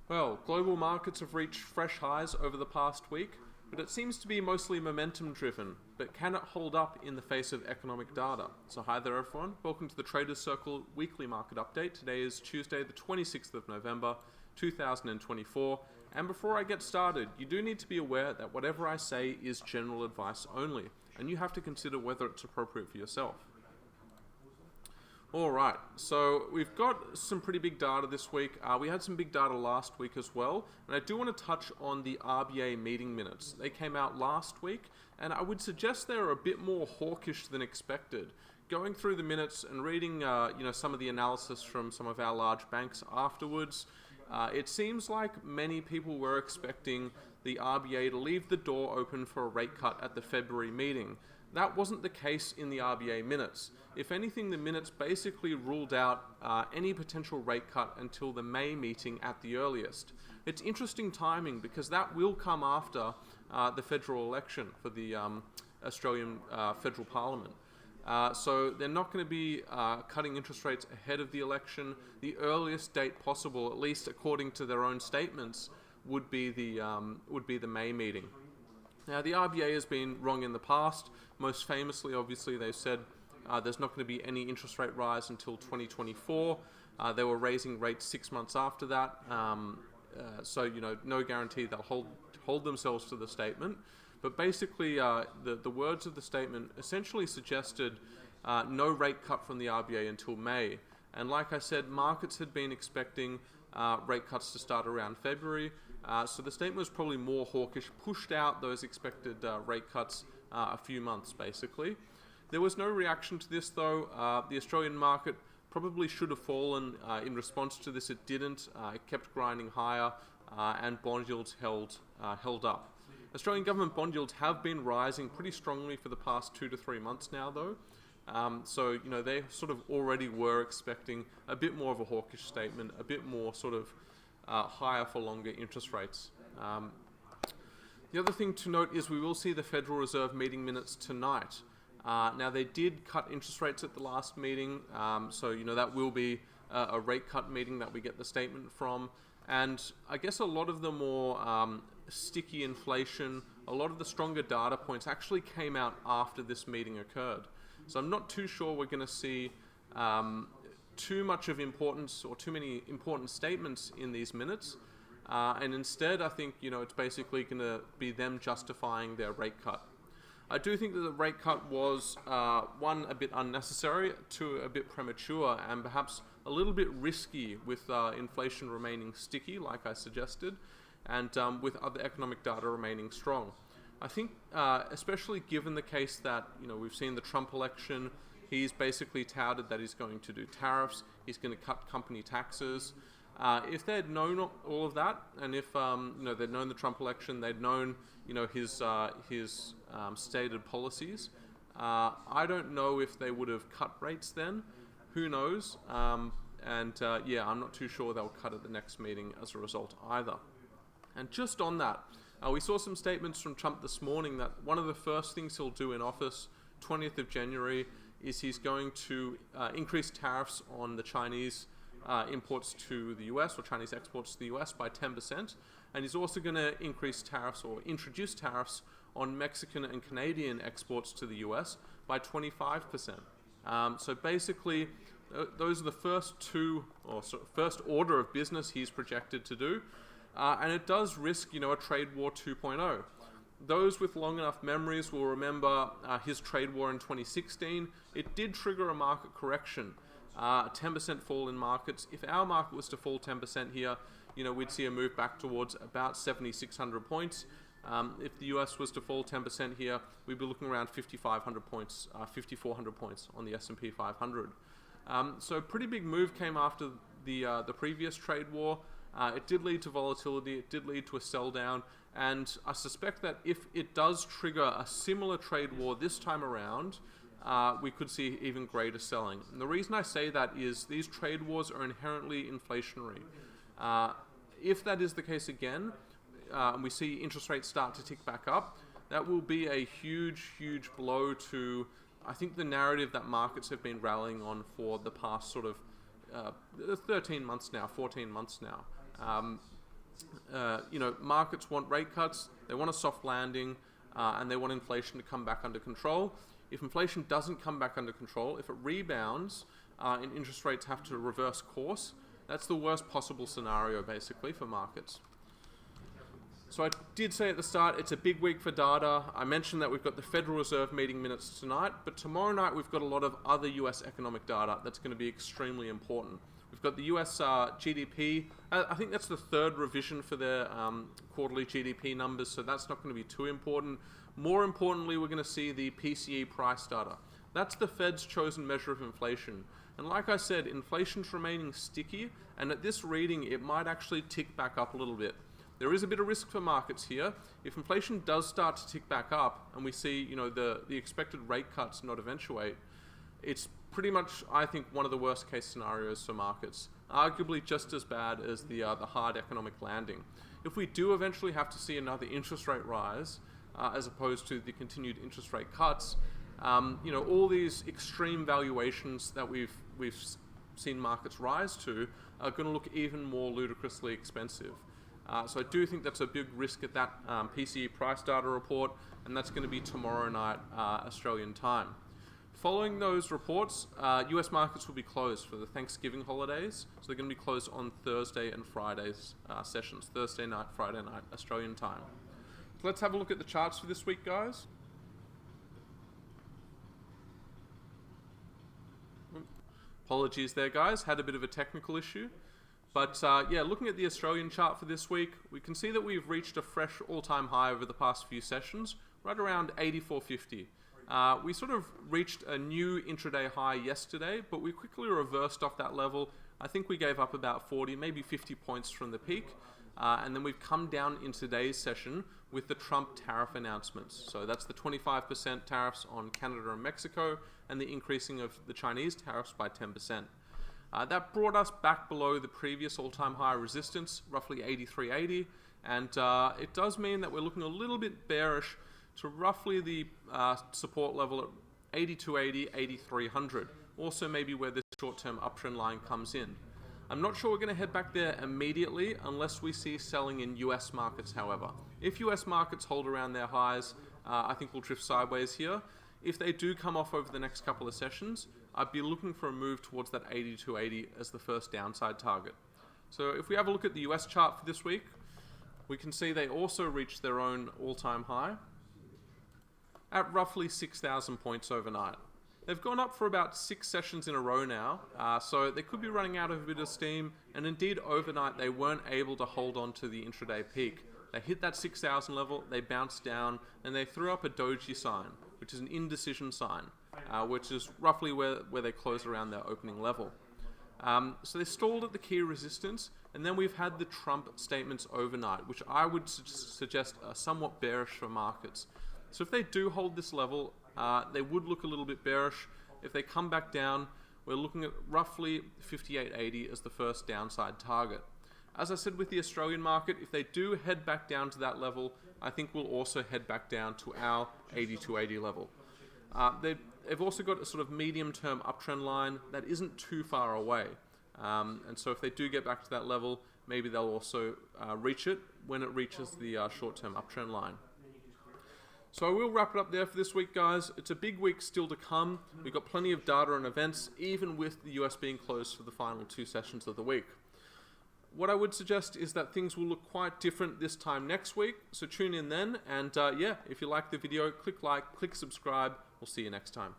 Well, global markets have reached fresh highs over the past week, but it seems to be mostly momentum driven. But can it hold up in the face of economic data? So hi there everyone, welcome to the Traders Circle weekly market update. Today is Tuesday the 26th of November 2024, and before I get started, you do need to be aware that whatever I say is general advice only, and you have to consider whether it's appropriate for yourself. Alright, so we've got some pretty big data this week. We had some big data last week as well, and I do want to touch on the RBA meeting minutes. They came out last week, and I would suggest they're a bit more hawkish than expected. Going through the minutes and reading some of the analysis from some of our large banks afterwards, it seems like many people were expecting the RBA to leave the door open for a rate cut at the February meeting. That wasn't the case in the RBA minutes. If anything, the minutes basically ruled out any potential rate cut until the May meeting at the earliest. It's interesting timing because that will come after the federal election for the Australian Federal Parliament. So they're not going to be cutting interest rates ahead of the election. The earliest date possible, at least according to their own statements, would be the May meeting. Now, the RBA has been wrong in the past. Most famously, obviously, they've said there's not going to be any interest rate rise until 2024. They were raising rates 6 months after that. So, no guarantee they'll hold themselves to the statement. But basically, the words of the statement essentially suggested no rate cut from the RBA until May. And like I said, markets had been expecting rate cuts to start around February. So the statement was probably more hawkish, pushed out those expected rate cuts a few months, basically. There was no reaction to this, though. The Australian market probably should have fallen in response to this. It didn't. It kept grinding higher, and bond yields held up. Australian government bond yields have been rising pretty strongly for the past 2 to 3 months now, though. So, they sort of already were expecting a bit more of a hawkish statement, a bit more sort of higher for longer interest rates. The other thing to note is we will see the Federal Reserve meeting minutes tonight. Now, they did cut interest rates at the last meeting, so that will be a rate cut meeting that we get the statement from. And I guess a lot of the more sticky inflation, a lot of the stronger data points actually came out after this meeting occurred. So I'm not too sure we're going to see too much of importance or too many important statements in these minutes. And instead, I think, it's basically going to be them justifying their rate cut. I do think that the rate cut was, one, a bit unnecessary, two, a bit premature, and perhaps a little bit risky with inflation remaining sticky, like I suggested, and with other economic data remaining strong. I think, especially given the case that, we've seen the Trump election, he's basically touted that he's going to do tariffs, he's going to cut company taxes. If they'd known all of that, and if they'd known the Trump election, they'd known his stated policies, I don't know if they would have cut rates then. Who knows? I'm not too sure they'll cut at the next meeting as a result either. And just on that, we saw some statements from Trump this morning that one of the first things he'll do in office, 20th of January, is he's going to increase tariffs on the Chinese imports to the US, or Chinese exports to the US, by 10%. And he's also going to increase tariffs or introduce tariffs on Mexican and Canadian exports to the US by 25%. So basically, those are the first first order of business he's projected to do. And it does risk, a trade war 2.0. Those with long enough memories will remember his trade war in 2016. It did trigger a market correction, a 10% fall in markets. If our market was to fall 10% here, we'd see a move back towards about 7,600 points. If the US was to fall 10% here, we'd be looking around 5,500 points, 5,400 points on the S&P 500. So a pretty big move came after the previous trade war. It did lead to volatility, it did lead to a sell down, and I suspect that if it does trigger a similar trade war this time around, we could see even greater selling. And the reason I say that is these trade wars are inherently inflationary. If that is the case again, and we see interest rates start to tick back up, that will be a huge, huge blow to, I think, the narrative that markets have been rallying on for the past sort of 13 months now, 14 months now. Markets want rate cuts, they want a soft landing, and they want inflation to come back under control. If inflation doesn't come back under control, if it rebounds and interest rates have to reverse course, that's the worst possible scenario basically for markets. So I did say at the start, it's a big week for data. I mentioned that we've got the Federal Reserve meeting minutes tonight, but tomorrow night we've got a lot of other US economic data that's going to be extremely important. We've got the US GDP. I think that's the third revision for their quarterly GDP numbers, so that's not going to be too important. More importantly, we're going to see the PCE price data. That's the Fed's chosen measure of inflation. And like I said, inflation's remaining sticky, and at this reading, it might actually tick back up a little bit. There is a bit of risk for markets here. If inflation does start to tick back up, and we see, the expected rate cuts not eventuate, it's pretty much, I think, one of the worst case scenarios for markets. Arguably just as bad as the hard economic landing. If we do eventually have to see another interest rate rise, as opposed to the continued interest rate cuts, all these extreme valuations that we've seen markets rise to are going to look even more ludicrously expensive. So I do think that's a big risk at that PCE price data report, and that's going to be tomorrow night Australian time. Following those reports, US markets will be closed for the Thanksgiving holidays, so they're going to be closed on Thursday and Friday's sessions, Thursday night, Friday night Australian time. So let's have a look at the charts for this week, guys. Apologies there, guys, had a bit of a technical issue. But looking at the Australian chart for this week, we can see that we've reached a fresh all-time high over the past few sessions, right around 84.50. We sort of reached a new intraday high yesterday, but we quickly reversed off that level. I think we gave up about 40, maybe 50 points from the peak. And then we've come down in today's session with the Trump tariff announcements. So that's the 25% tariffs on Canada and Mexico, and the increasing of the Chinese tariffs by 10%. That brought us back below the previous all-time high resistance, roughly 83.80, and it does mean that we're looking a little bit bearish to roughly the support level at 82.80, 8300, also maybe where this short-term uptrend line comes in. I'm not sure we're going to head back there immediately unless we see selling in US markets, however. If US markets hold around their highs, I think we'll drift sideways here. If they do come off over the next couple of sessions, I'd be looking for a move towards that 82.80 as the first downside target. So if we have a look at the US chart for this week, we can see they also reached their own all-time high at roughly 6,000 points overnight. They've gone up for about 6 sessions in a row now, so they could be running out of a bit of steam, and indeed overnight they weren't able to hold on to the intraday peak. They hit that 6,000 level, they bounced down, and they threw up a doji sign, which is an indecision sign, which is roughly where they close around their opening level. So they stalled at the key resistance, and then we've had the Trump statements overnight, which I would suggest are somewhat bearish for markets. So if they do hold this level, they would look a little bit bearish. If they come back down, we're looking at roughly 58.80 as the first downside target. As I said with the Australian market, if they do head back down to that level, I think we'll also head back down to our 82.80 level. They've also got a sort of medium-term uptrend line that isn't too far away. And so if they do get back to that level, maybe they'll also reach it when it reaches the short-term uptrend line. So I will wrap it up there for this week, guys. It's a big week still to come. We've got plenty of data and events, even with the US being closed for the final 2 sessions of the week. What I would suggest is that things will look quite different this time next week, so tune in then. And if you like the video, click like, click subscribe. We'll see you next time.